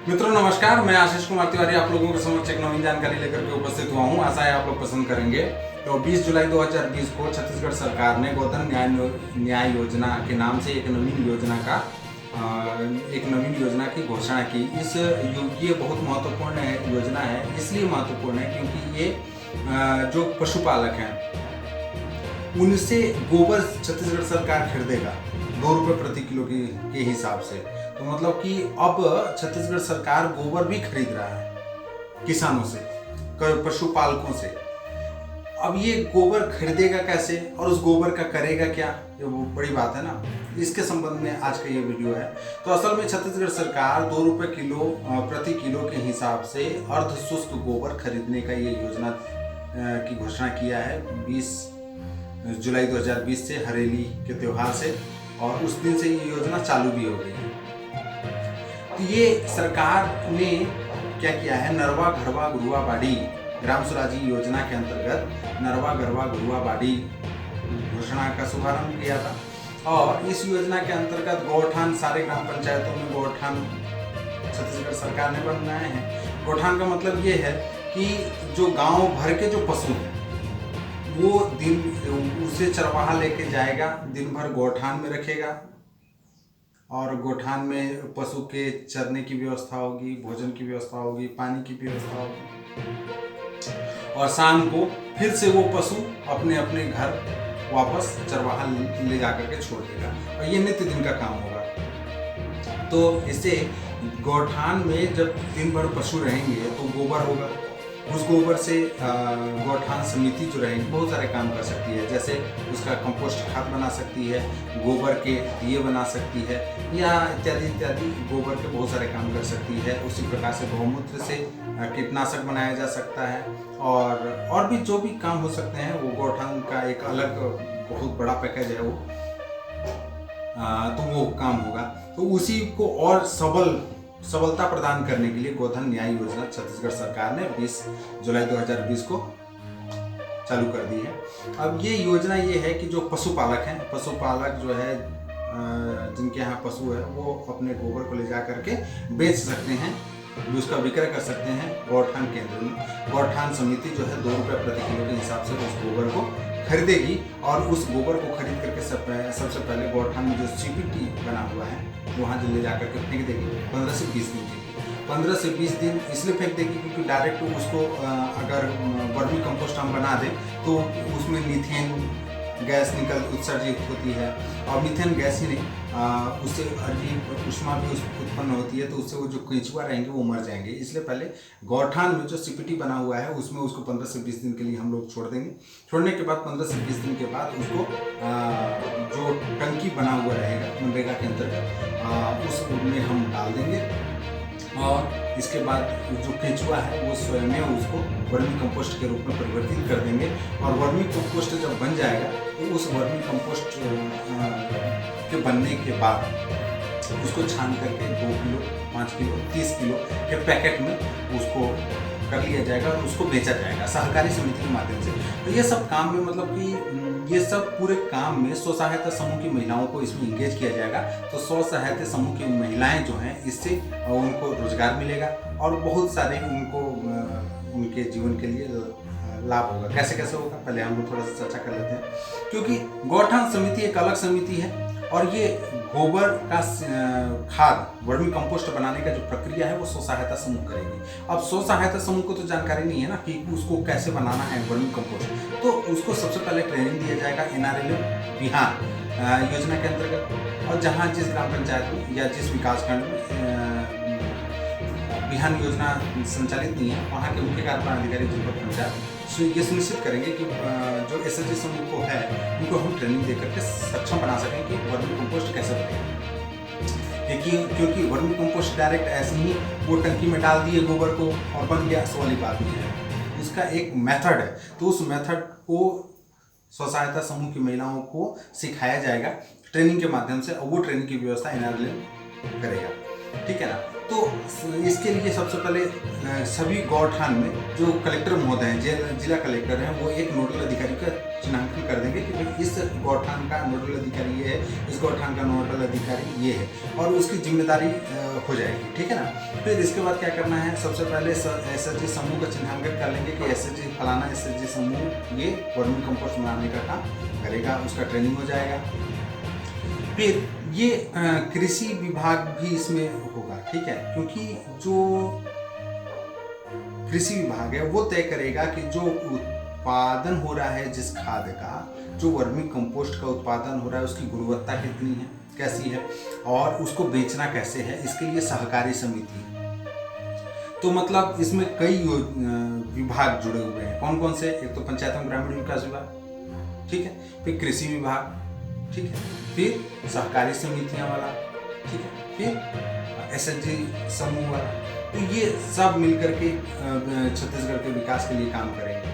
मित्रों नमस्कार, मैं आशीष कुमार तिवारी आप लोगों के समक्ष एक नवीन जानकारी लेकर के उपस्थित हुआ हूं। आशा है आप लोग पसंद करेंगे। तो 20 जुलाई 2020 को छत्तीसगढ़ सरकार ने गोधन न्याय योजना के नाम से एक नवीन योजना की घोषणा की। ये बहुत महत्वपूर्ण योजना है। इसलिए महत्वपूर्ण है क्योंकि ये जो पशुपालक हैं उनसे गोबर छत्तीसगढ़ सरकार खरीदेगा 2 रुपये प्रति किलो के हिसाब से। तो मतलब कि अब छत्तीसगढ़ सरकार गोबर भी खरीद रहा है किसानों से, पशुपालकों से। अब ये गोबर खरीदेगा कैसे और उस गोबर का करेगा क्या, ये वो बड़ी बात है ना। इसके संबंध में आज का ये वीडियो है। तो असल में छत्तीसगढ़ सरकार 2 रुपये प्रति किलो के हिसाब से अर्ध शुष्क गोबर खरीदने का ये योजना की घोषणा किया है 20 जुलाई 2020 से, हरेली के त्यौहार से, और उस दिन से ये योजना चालू भी हो गई है। तो ये सरकार ने क्या किया है, नरवा घरवा गुरुआ बाड़ी ग्राम स्वराज योजना के अंतर्गत नरवा घरवा गुरुआ बाड़ी घोषणा का शुभारंभ किया था। और इस योजना के अंतर्गत गौठान, सारे ग्राम पंचायतों में गौठान छत्तीसगढ़ सरकार ने बनाए हैं। गौठान का मतलब ये है कि जो गांव भर के जो पशु हैं वो उसे चरवाहा लेके जाएगा, दिन भर गौठान में रखेगा और गौठान में पशु के चरने की व्यवस्था होगी, भोजन की व्यवस्था होगी, पानी की व्यवस्था होगी, और शाम को फिर से वो पशु अपने अपने घर वापस चरवाहा ले जाकर के छोड़ देगा, और ये नित्य दिन का काम होगा। तो इससे गौठान में जब दिन भर पशु रहेंगे तो गोबर होगा। उस गोबर से गौठान समिति जो रहेगी बहुत सारे काम कर सकती है, जैसे उसका कंपोस्ट खाद बना सकती है, गोबर के दिए बना सकती है, या इत्यादि इत्यादि गोबर के बहुत सारे काम कर सकती है। उसी प्रकार से गौमूत्र से कीटनाशक बनाया जा सकता है, और भी जो भी काम हो सकते हैं वो गौठान का एक अलग बहुत बड़ा पैकेज है वो, तो वो काम होगा। तो उसी को और सबलता प्रदान करने के लिए गोधन न्याय योजना छत्तीसगढ़ सरकार ने 20 जुलाई 2020 को चालू कर दी है। अब ये योजना ये है कि जो पशुपालक जो है, जिनके यहाँ पशु है, वो अपने गोबर को ले जा करके बेच सकते हैं, उसका विक्रय कर सकते हैं गौठान केंद्र में। गौठान समिति जो है 2 रुपये प्रति किलो के हिसाब से उस गोबर को खरीदेगी, और उस गोबर को खरीद करके सबसे पहले गौठान में जो सीपीटी बना हुआ है वहाँ ले जा करके फेंक देगी 15 से 20 दिन के लिए। 15 से 20 दिन इसलिए फेंक देगी क्योंकि डायरेक्ट उसको अगर वर्मी कंपोस्ट हम बना दें तो उसमें मीथेन गैस उत्सर्जित होती है, और मीथेन गैस ही नहीं, उससे अधिक ऊष्मा भी उत्पन्न होती है, तो उससे वो जो केंचुआ रहेंगे वो मर जाएंगे। इसलिए पहले गौठान में जो सीपीटी बना हुआ है उसमें उसको 15 से 20 दिन के लिए हम लोग छोड़ देंगे। छोड़ने के बाद 15 से 20 दिन के बाद उसको जो टंकी बना हुआ रहेगा मनरेगा के अंतर्गत उसमें हम डाल देंगे, और इसके बाद जो केंचुआ है वो स्वयं उसको वर्मी कंपोस्ट के रूप में परिवर्तित कर देंगे। और वर्मी कंपोस्ट जब बन जाएगा तो उस वर्मी कंपोस्ट के बनने के बाद उसको छान करके 2 किलो, 5 किलो, 30 किलो के पैकेट में उसको कर लिया जाएगा और उसको बेचा जाएगा सहकारी समिति के माध्यम से। तो ये सब काम में मतलब कि ये सब पूरे काम में स्व सहायता समूह की महिलाओं को इसमें इंगेज किया जाएगा। तो स्व सहायता समूह की महिलाएं जो हैं इससे उनको रोजगार मिलेगा, और बहुत सारे उनके जीवन के लिए लाभ होगा। कैसे कैसे होगा पहले हम लोग थोड़ा सा चर्चा कर लेते हैं। क्योंकि गौठान समिति एक अलग समिति है, और ये गोबर का खाद वर्मी कंपोस्ट बनाने का जो प्रक्रिया है वो स्व सहायता समूह करेगी। अब स्व सहायता समूह को तो जानकारी नहीं है ना कि उसको कैसे बनाना है वर्मी कंपोस्ट, तो उसको सबसे पहले ट्रेनिंग दिया जाएगा NRLM बिहान योजना के अंतर्गत। और जहाँ जिस ग्राम पंचायत में या जिस विकास खंड में बिहान योजना संचालित नहीं है, वहाँ के मुख्य कार्यपालन अधिकारी जनपद पंचायत ये सुनिश्चित करेंगे कि जो SHG समूह को है उनको हम ट्रेनिंग देकर के सक्षम बना सकें कि वर्मी कंपोस्ट कैसे बनेगा। क्योंकि वर्मी कंपोस्ट डायरेक्ट ऐसे ही वो टंकी में डाल दिए गोबर को और बन गया, ऐसा वाली बात नहीं है। उसका एक मेथड है, तो उस मेथड को स्व सहायता समूह की महिलाओं को सिखाया जाएगा ट्रेनिंग के माध्यम से, और वो ट्रेनिंग की व्यवस्था NRLM करेगा। ठीक है ना। तो इसके लिए सबसे पहले सभी गौठान में जो कलेक्टर महोदय हैं, जिला कलेक्टर हैं, वो एक नोडल अधिकारी का चिन्हांकन कर देंगे कि भाई इस गौठान का नोडल अधिकारी ये है, इस गौठान का नोडल अधिकारी ये है, और उसकी जिम्मेदारी हो जाएगी, ठीक है ना। फिर इसके बाद क्या करना है, सबसे पहले एसएचजी समूह का चिन्हांकन कर लेंगे कि एसएचजी फलाना एसएचजी समूह ये वर्मी कंपोस्ट बनाने का काम करेगा, उसका ट्रेनिंग हो जाएगा। फिर ये कृषि विभाग भी इसमें होगा, ठीक है, क्योंकि जो कृषि विभाग है वो तय करेगा कि जो उत्पादन हो रहा है जिस खाद का, जो वर्मी कंपोस्ट का उत्पादन हो रहा है उसकी गुणवत्ता कितनी है, कैसी है, और उसको बेचना कैसे है, इसके लिए सहकारी समिति है। तो मतलब इसमें कई विभाग जुड़े हुए हैं। कौन कौन से? एक तो पंचायत एवं ग्रामीण विकास विभाग, ठीक है, फिर कृषि विभाग, ठीक है, फिर सहकारी समितियां वाला, ठीक है, फिर एसएचजी समूह वाला। तो ये सब मिलकर के छत्तीसगढ़ के विकास के लिए काम करेंगे,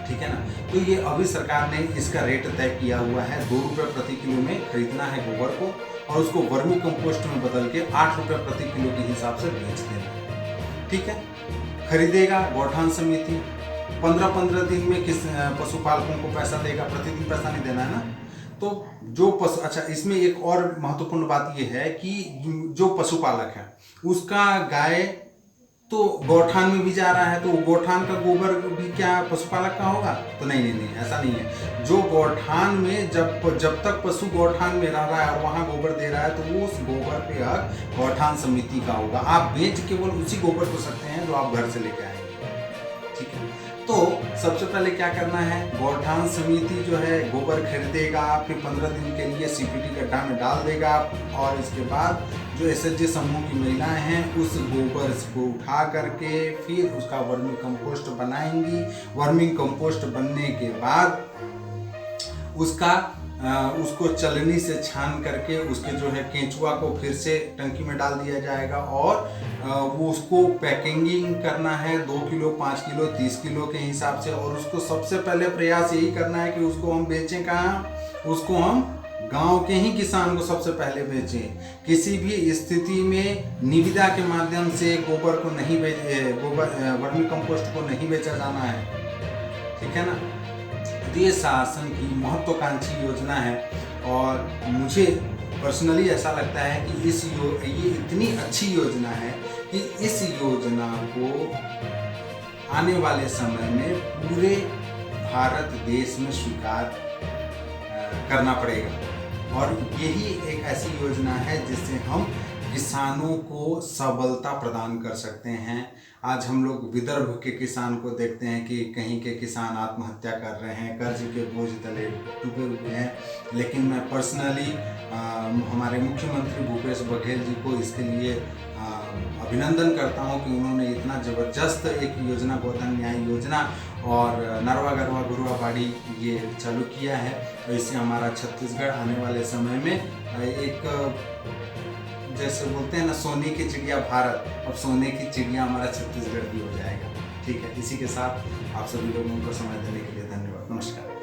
ठीक है ना। तो ये अभी सरकार ने इसका रेट तय किया हुआ है, 2 रुपये प्रति किलो में खरीदना है गोबर को, और उसको वर्मी कंपोस्ट में बदल के 8 रुपये प्रति किलो के हिसाब से बेच देना है, ठीक है। खरीदेगा गौठान समिति, 15-15 दिन में किस पशुपालकों को पैसा देगा, प्रतिदिन पैसा नहीं देना है ना। तो जो पशु, अच्छा इसमें एक और महत्वपूर्ण बात यह है कि जो पशुपालक है उसका गाय तो गौठान में भी जा रहा है, तो गौठान का गोबर भी क्या पशुपालक का होगा? तो नहीं, ऐसा नहीं है। जो गौठान में जब तक पशु गौठान में रह रहा है और वहाँ गोबर दे रहा है, तो वो उस गोबर पे हक गौठान समिति का होगा। आप बेच केवल उसी गोबर को सकते हैं जो आप घर से लेके आएंगे, ठीक है। तो सबसे पहले क्या करना है, गौठान समिति जो है गोबर खरीदेगा, फिर 15 दिन के लिए सीपीटी गड्ढा में डाल देगा, और इसके बाद जो एसएचजी समूह की महिलाएं हैं उस गोबर को उठा करके फिर उसका वर्मी कंपोस्ट बनाएंगी। वर्मी कंपोस्ट बनने के बाद उसको चलनी से छान करके उसके जो है केंचुआ को फिर से टंकी में डाल दिया जाएगा, और वो उसको पैकिंग करना है 2 किलो, 5 किलो, 30 किलो के हिसाब से। और उसको सबसे पहले प्रयास यही करना है कि उसको हम बेचें कहाँ, उसको हम गांव के ही किसान को सबसे पहले बेचें। किसी भी स्थिति में निविदा के माध्यम से गोबर को नहीं वर्मी कंपोस्ट को नहीं बेचा जाना है, ठीक है ना। देश शासन की महत्वाकांक्षी योजना है, और मुझे पर्सनली ऐसा लगता है कि ये इतनी अच्छी योजना है कि इस योजना को आने वाले समय में पूरे भारत देश में स्वीकार करना पड़ेगा। और यही एक ऐसी योजना है जिससे हम किसानों को सबलता प्रदान कर सकते हैं। आज हम लोग विदर्भ के किसान को देखते हैं कि कहीं के किसान आत्महत्या कर रहे हैं, कर्ज के बोझ तले डूबे हुए हैं। लेकिन मैं पर्सनली हमारे मुख्यमंत्री भूपेश बघेल जी को इसके लिए अभिनंदन करता हूं कि उन्होंने इतना ज़बरदस्त एक योजना, गोधन न्याय योजना और नरवा गरवा गुरुआ बाड़ी ये चालू किया है। तो इससे हमारा छत्तीसगढ़ आने वाले समय में एक, जैसे बोलते हैं ना, सोने की चिड़िया भारत, अब सोने की चिड़िया हमारा छत्तीसगढ़ भी हो जाएगा, ठीक है। इसी के साथ आप सभी लोगों को समय देने के लिए धन्यवाद। नमस्कार।